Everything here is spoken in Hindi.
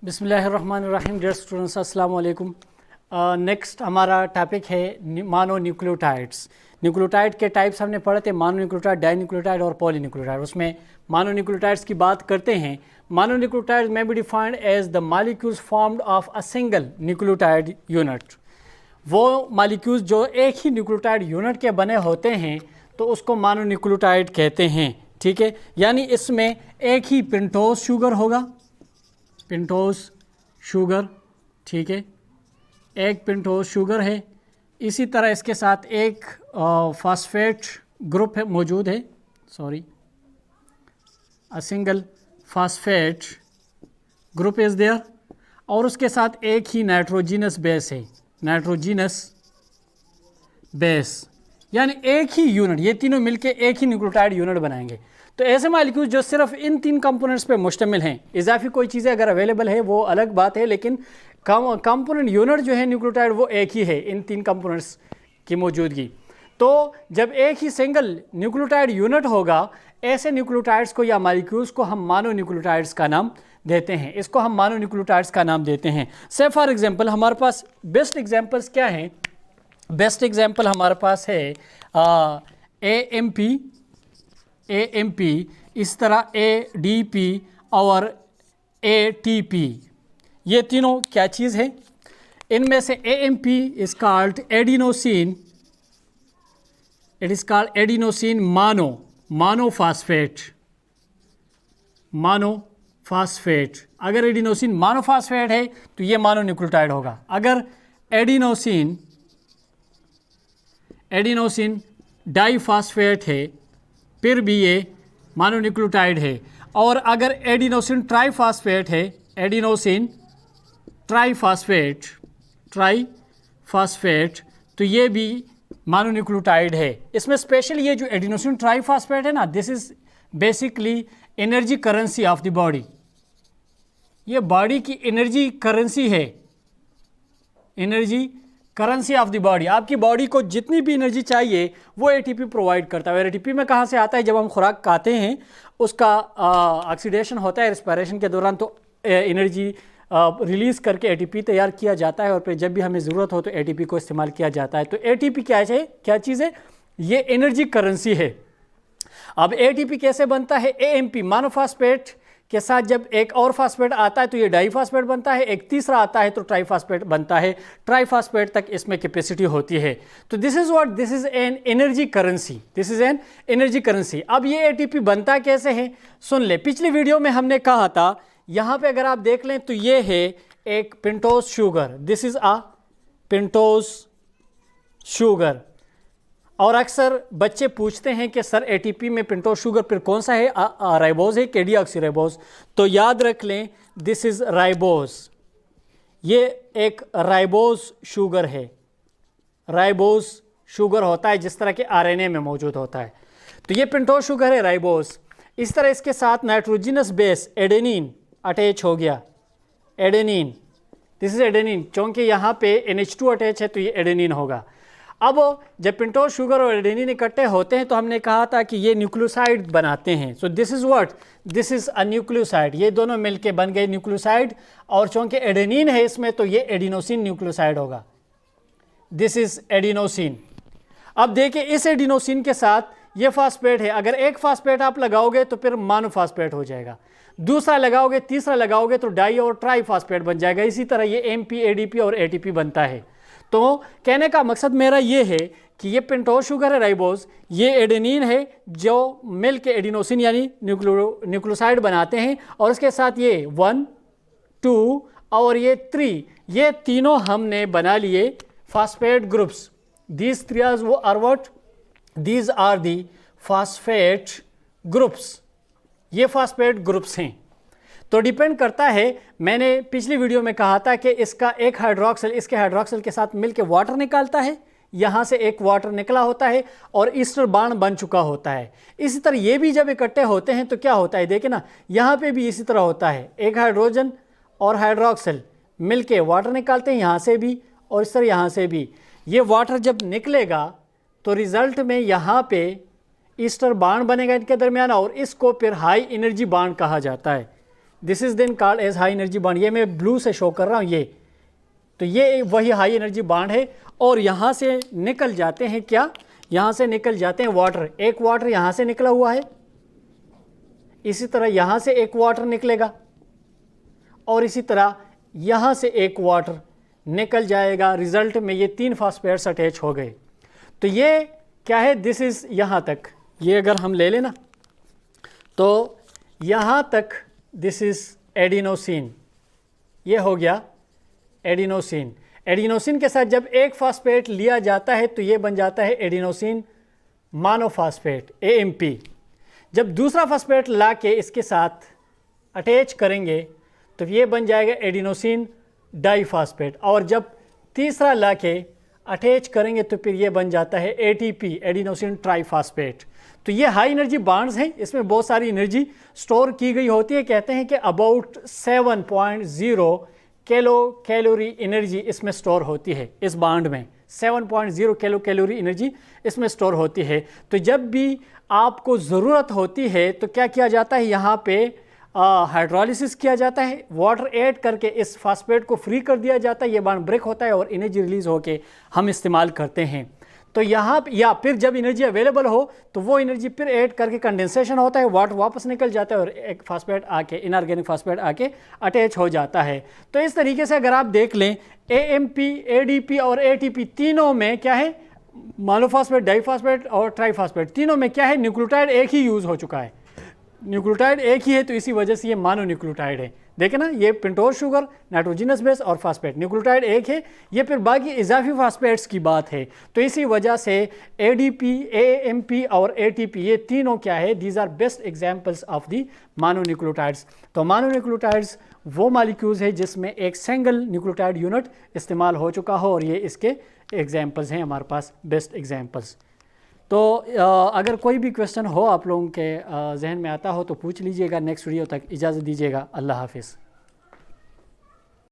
बिस्मिल्लाहिर्रहमानिर्रहीम। डियर स्टूडेंट्स, अस्सलाम वालेकुम। नेक्स्ट हमारा टॉपिक है मानो न्यूक्लियोटाइड्स। न्यूक्लियोटाइड के टाइप्स हमने पढ़े थे, मानो न्यूक्लियोटाइड, डाई न्यूक्लियोटाइड और पॉली न्यूक्लियोटाइड। उसमें मानो न्यूक्लियोटाइड्स की बात करते हैं। Mono nucleotides may be defined as the molecules formed of a single nucleotide unit. वो मॉलिक्यूल्स जो एक ही न्यूक्लियोटाइड यूनिट के बने होते हैं तो उसको मानो न्यूक्लियोटाइड कहते हैं। ठीक है, यानी इसमें एक ही पेंटोज शुगर होगा, पेंटोज शुगर, ठीक है, एक पेंटोज शुगर है। इसी तरह इसके साथ एक फास्फेट ग्रुप है मौजूद है, sorry, a single phosphate group is there, और उसके साथ एक ही नाइट्रोजिनस बेस है, नाइट्रोजिनस बेस, यानी एक ही यूनिट। ये तीनों मिलके एक ही न्यूक्लियोटाइड यूनिट बनाएंगे। तो ऐसे मॉलिक्यूल जो सिर्फ इन तीन कंपोनेंट्स पे मुश्तमिल हैं, इजाफी कोई चीज़ें अगर अवेलेबल है वो अलग बात है, लेकिन कंपोनेंट यूनिट जो है न्यूक्लियोटाइड वो एक ही है इन तीन कंपोनेंट्स की मौजूदगी। तो जब एक ही सिंगल न्यूक्लियोटाइड यूनिट होगा, ऐसे न्यूक्लियोटाइड्स को या मॉलिक्यूल्स को हम मानो न्यूक्लियोटाइड्स का नाम देते हैं। इसको हम मानो न्यूक्लियोटाइड्स का नाम देते हैं। से फॉर एग्जांपल हमारे पास बेस्ट एग्जांपल्स क्या हैं? बेस्ट एग्जांपल हमारे पास है AMP, इस तरह ADP और ATP। ये तीनों क्या चीज़ है? इनमें से AMP is called adenosine, it is called adenosine monophosphate, monophosphate. अगर एडिनोसिन मोनोफॉस्फेट है तो ये मानो न्यूक्लियोटाइड होगा। अगर एडिनोसिन डाईफॉस्फेट है फिर भी ये मानो न्यूक्लियोटाइड है। और अगर एडिनोसिन ट्राईफॉस्फेट है, एडिनोसिन ट्राईफॉस्फेट, तो ये भी मानो न्यूक्लियोटाइड है। इसमें स्पेशल ये जो एडिनोसिन ट्राईफॉस्फेट है ना, this is basically energy currency of the body. ये बॉडी की एनर्जी करेंसी है, energy currency of the body. आपकी बॉडी को जितनी भी एनर्जी चाहिए वो एटीपी प्रोवाइड करता है। एटीपी में कहाँ से आता है? जब हम खुराक खाते हैं उसका ऑक्सीडेशन होता है रिस्पायरेशन के दौरान, तो एनर्जी रिलीज़ करके एटीपी तैयार किया जाता है और फिर जब भी हमें ज़रूरत हो तो एटीपी को इस्तेमाल किया जाता है। तो एटीपी क्या चीज़ है? ये एनर्जी करेंसी है। अब एटीपी कैसे बनता है? AMP मोनोफॉस्फेट के साथ जब एक और फास्फेट आता है तो ये डाईफॉस्फेट बनता है, एक तीसरा आता है तो ट्राईफॉस्फेट बनता है। ट्राईफॉस्फेट तक इसमें कैपेसिटी होती है। तो this is an energy currency, this is an energy currency. अब ये एटीपी बनता कैसे है? सुन ले, पिछली वीडियो में हमने कहा था, यहाँ पे अगर आप देख लें तो ये है एक pentose sugar, this is a pentose sugar. और अक्सर बच्चे पूछते हैं कि सर एटीपी में पेंटोज शुगर फिर कौन सा है, राइबोज है कि डीऑक्सीराइबोज? तो याद रख लें, दिस इज राइबोज। ये एक राइबोज शुगर है, राइबोज शुगर होता है जिस तरह के आरएनए में मौजूद होता है। तो ये पेंटोज शुगर है, राइबोज। इस तरह इसके साथ नाइट्रोजिनस बेस एडेनिन अटैच हो गया, एडेनिन, दिस इज एडेनिन। चूँकि यहाँ पे NH2 अटैच है तो ये एडेनिन होगा। अब जब पेंटोज शुगर और एडेनिन इकट्ठे होते हैं तो हमने कहा था कि ये न्यूक्लियोसाइड बनाते हैं। So this is what, this is a nucleoside. ये दोनों मिलके बन गए न्यूक्लियोसाइड, और चूँकि एडेनिन है इसमें तो ये एडिनोसिन न्यूक्लियोसाइड होगा, दिस इज़ एडिनोसिन। अब देखिए, इस एडिनोसिन के साथ ये फास्फेट है, अगर एक फास्फेट आप लगाओगे तो फिर मोनोफॉस्फेट हो जाएगा, दूसरा लगाओगे, तीसरा लगाओगे तो डाई और ट्राईफॉस्फेट बन जाएगा। इसी तरह ये MP, ADP और ATP बनता है। तो कहने का मकसद मेरा ये है कि ये पेंटोज शुगर है, राइबोज, ये एडेनिन है जो मिल के एडिनोसिन यानी न्यूक्लियोसाइड बनाते हैं, और उसके साथ ये 1, 2 और ये 3, ये तीनों हमने बना लिए phosphate groups. These three are what, these are the phosphate groups. ये फास्फेट ग्रुप्स हैं। तो डिपेंड करता है, मैंने पिछली वीडियो में कहा था कि इसका एक हाइड्रोक्सिल इसके हाइड्रोक्सिल के साथ मिलकर वाटर निकालता है, यहाँ से एक वाटर निकला होता है और ईस्टर बांड बन चुका होता है। इसी तरह ये भी जब इकट्ठे होते हैं तो क्या होता है, देखिए ना, यहाँ पे भी इसी तरह होता है, एक हाइड्रोजन और हाइड्रोक्सिल मिलके वाटर निकालते हैं यहाँ से भी और इस तरह यहाँ से भी। ये वाटर जब निकलेगा तो रिज़ल्ट में यहाँ पे ईस्टर बांड बनेगा इनके दरमियान, और इसको फिर हाई एनर्जी बांड कहा जाता है। This is then called as high energy bond. ये मैं ब्लू से शो कर रहा हूँ ये, तो ये वही हाई एनर्जी बॉन्ड है। और यहाँ से निकल जाते हैं क्या, यहाँ से निकल जाते हैं वाटर। एक वाटर यहाँ से निकला हुआ है, इसी तरह यहाँ से एक वाटर निकलेगा और इसी तरह यहाँ से एक वाटर निकल जाएगा। रिजल्ट में ये 3 फॉस्फेट्स अटैच हो गए। तो ये क्या है, दिस इज यहाँ तक, ये अगर हम ले लेना तो यहाँ तक दिस इज एडिनोसिन, ये हो गया एडिनोसिन। एडिनोसिन के साथ जब एक फॉस्फेट लिया जाता है तो ये बन जाता है एडिनोसिन मोनोफॉस्फेट AMP। जब दूसरा फॉस्फेट ला के इसके साथ अटैच करेंगे तो ये बन जाएगा एडिनोसिन डाइफॉस्फेट। और जब तीसरा ला के अटैच करेंगे तो फिर ये बन जाता है ATP एडिनोसिन ट्राइफॉस्फेट। तो ये हाई एनर्जी बॉन्ड्स हैं, इसमें बहुत सारी एनर्जी स्टोर की गई होती है। कहते हैं कि अबाउट 7.0 किलो कैलोरी एनर्जी इसमें स्टोर होती है, इस बॉन्ड में 7.0 किलो कैलोरी एनर्जी इसमें स्टोर होती है। तो जब भी आपको ज़रूरत होती है तो क्या किया जाता है, यहाँ पे हाइड्रोलिसिस किया जाता है, वाटर ऐड करके इस फास्फेट को फ्री कर दिया जाता है, ये बॉन्ड ब्रेक होता है और एनर्जी रिलीज होके हम इस्तेमाल करते हैं। तो यहाँ या फिर जब एनर्जी अवेलेबल हो तो वो एनर्जी फिर ऐड करके कंडेंसेशन होता है, वाटर वापस निकल जाता है और एक फास्फेट आके इनऑर्गेनिक फास्फेट आके अटैच हो जाता है। तो इस तरीके से अगर आप देख लें AMP, ADP और ATP तीनों में क्या है, मोनोफॉस्फेट, डाइफॉस्फेट और ट्राइफॉस्फेट तीनों में क्या है, न्यूक्लियोटाइड एक ही यूज़ हो चुका है। न्यूक्लियोटाइड एक ही है तो इसी वजह से ये मोनो न्यूक्लियोटाइड है। देखें ना, ये पेंटोज शुगर, नाइट्रोजिनस बेस और फास्फेट, न्यूक्लियोटाइड एक है। ये फिर बाकी इजाफी फास्फेट्स की बात है। तो इसी वजह से ADP, AMP और ATP ये तीनों क्या है, these are best examples of the mono nucleotides. तो मोनो न्यूक्लियोटाइड्स वो मॉलिक्यूल्स है जिसमें एक सिंगल न्यूक्लियोटाइड यूनिट इस्तेमाल हो चुका हो और ये इसके एग्जाम्पल्स हैं हमारे पास, बेस्ट एग्जाम्पल्स। तो अगर कोई भी क्वेश्चन हो आप लोगों के जहन में आता हो तो पूछ लीजिएगा। नेक्स्ट वीडियो तक इजाज़त दीजिएगा। अल्लाह हाफिज़।